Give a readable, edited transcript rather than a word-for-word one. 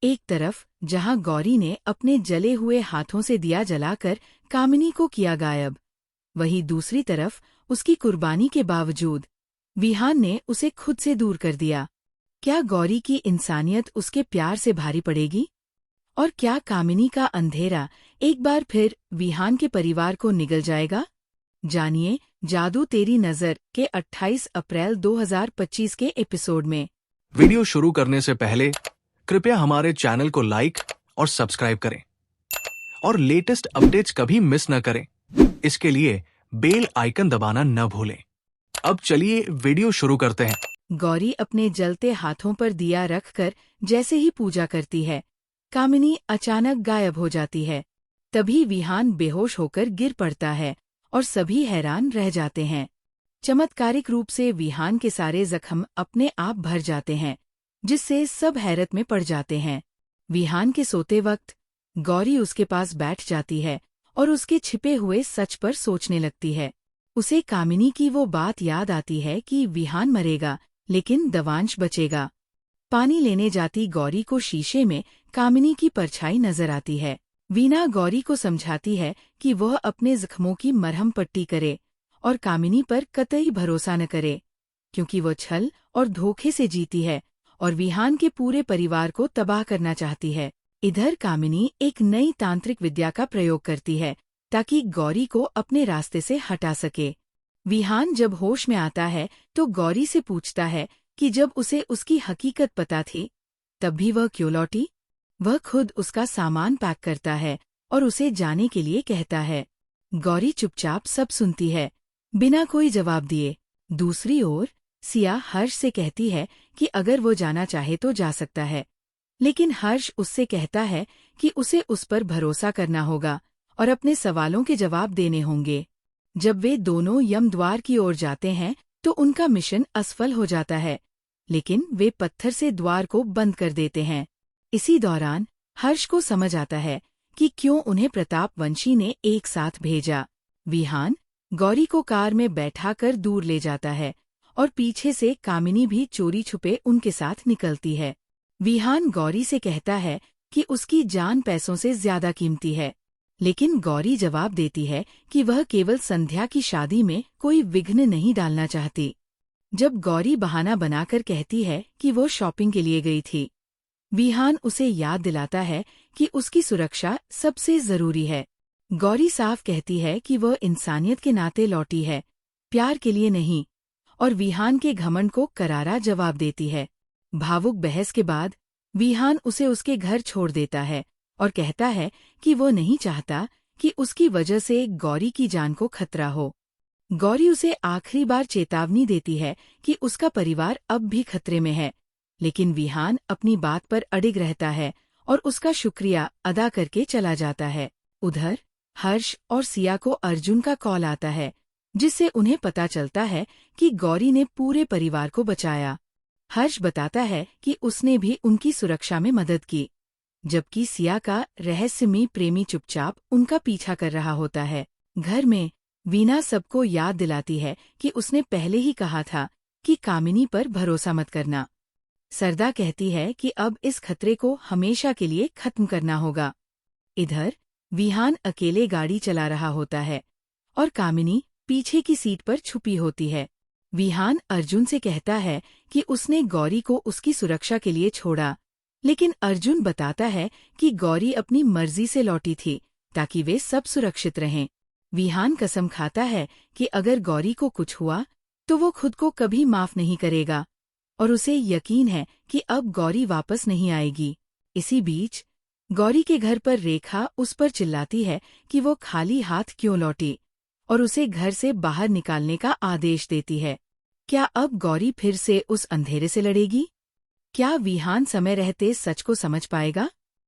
एक तरफ जहां गौरी ने अपने जले हुए हाथों से दिया जलाकर कामिनी को किया गायब, वहीं दूसरी तरफ उसकी कुर्बानी के बावजूद विहान ने उसे खुद से दूर कर दिया। क्या गौरी की इंसानियत उसके प्यार से भारी पड़ेगी? और क्या कामिनी का अंधेरा एक बार फिर विहान के परिवार को निगल जाएगा? जानिए जादू तेरी नज़र के 28 अप्रैल 2025 के एपिसोड में। वीडियो शुरू करने से पहले कृपया हमारे चैनल को लाइक और सब्सक्राइब करें और लेटेस्ट अपडेट्स कभी मिस न करें। इसके लिए बेल आइकन दबाना न भूलें। अब चलिए वीडियो शुरू करते हैं। गौरी अपने जलते हाथों पर दिया रखकर जैसे ही पूजा करती है, कामिनी अचानक गायब हो जाती है। तभी विहान बेहोश होकर गिर पड़ता है और सभी हैरान रह जाते हैं। चमत्कारिक रूप से विहान के सारे जख्म अपने आप भर जाते हैं, जिससे सब हैरत में पड़ जाते हैं। विहान के सोते वक्त गौरी उसके पास बैठ जाती है और उसके छिपे हुए सच पर सोचने लगती है। उसे कामिनी की वो बात याद आती है कि विहान मरेगा लेकिन दवांश बचेगा। पानी लेने जाती गौरी को शीशे में कामिनी की परछाई नजर आती है। वीना गौरी को समझाती है कि वह अपने जख्मों की मरहम पट्टी करे और कामिनी पर कतई भरोसा न करे, क्योंकि वह छल और धोखे से जीती है और विहान के पूरे परिवार को तबाह करना चाहती है। इधर कामिनी एक नई तांत्रिक विद्या का प्रयोग करती है ताकि गौरी को अपने रास्ते से हटा सके। विहान जब होश में आता है तो गौरी से पूछता है कि जब उसे उसकी हकीकत पता थी तब भी वह क्यों लौटी। वह खुद उसका सामान पैक करता है और उसे जाने के लिए कहता है। गौरी चुपचाप सब सुनती है, बिना कोई जवाब दिए। दूसरी ओर सिया हर्ष से कहती है कि अगर वो जाना चाहे तो जा सकता है, लेकिन हर्ष उससे कहता है कि उसे उस पर भरोसा करना होगा और अपने सवालों के जवाब देने होंगे। जब वे दोनों यमद्वार की ओर जाते हैं तो उनका मिशन असफल हो जाता है, लेकिन वे पत्थर से द्वार को बंद कर देते हैं। इसी दौरान हर्ष को समझ आता है कि क्यों उन्हें प्रतापवंशी ने एक साथ भेजा। विहान गौरी को कार में बैठाकर दूर ले जाता है और पीछे से कामिनी भी चोरी छुपे उनके साथ निकलती है। विहान गौरी से कहता है कि उसकी जान पैसों से ज्यादा कीमती है, लेकिन गौरी जवाब देती है कि वह केवल संध्या की शादी में कोई विघ्न नहीं डालना चाहती। जब गौरी बहाना बनाकर कहती है कि वो शॉपिंग के लिए गई थी, विहान उसे याद दिलाता है कि उसकी सुरक्षा सबसे जरूरी है। गौरी साफ कहती है कि वह इंसानियत के नाते लौटी है, प्यार के लिए नहीं, और विहान के घमंड को करारा जवाब देती है। भावुक बहस के बाद विहान उसे उसके घर छोड़ देता है और कहता है कि वो नहीं चाहता कि उसकी वजह से गौरी की जान को खतरा हो। गौरी उसे आखिरी बार चेतावनी देती है कि उसका परिवार अब भी खतरे में है, लेकिन विहान अपनी बात पर अडिग रहता है और उसका शुक्रिया अदा करके चला जाता है। उधर हर्ष और सिया को अर्जुन का कॉल आता है, जिससे उन्हें पता चलता है कि गौरी ने पूरे परिवार को बचाया। हर्ष बताता है कि उसने भी उनकी सुरक्षा में मदद की, जबकि सिया का रहस्यमयी प्रेमी चुपचाप उनका पीछा कर रहा होता है। घर में वीना सबको याद दिलाती है कि उसने पहले ही कहा था कि कामिनी पर भरोसा मत करना। सरदा कहती है कि अब इस खतरे को हमेशा के लिए खत्म करना होगा। इधर विहान अकेले गाड़ी चला रहा होता है और कामिनी पीछे की सीट पर छुपी होती है। विहान अर्जुन से कहता है कि उसने गौरी को उसकी सुरक्षा के लिए छोड़ा, लेकिन अर्जुन बताता है कि गौरी अपनी मर्जी से लौटी थी ताकि वे सब सुरक्षित रहें। विहान कसम खाता है कि अगर गौरी को कुछ हुआ तो वो खुद को कभी माफ नहीं करेगा और उसे यकीन है कि अब गौरी वापस नहीं आएगी। इसी बीच गौरी के घर पर रेखा उस पर चिल्लाती है कि वो खाली हाथ क्यों लौटी और उसे घर से बाहर निकालने का आदेश देती है। क्या अब गौरी फिर से उस अंधेरे से लड़ेगी? क्या विहान समय रहते सच को समझ पाएगा?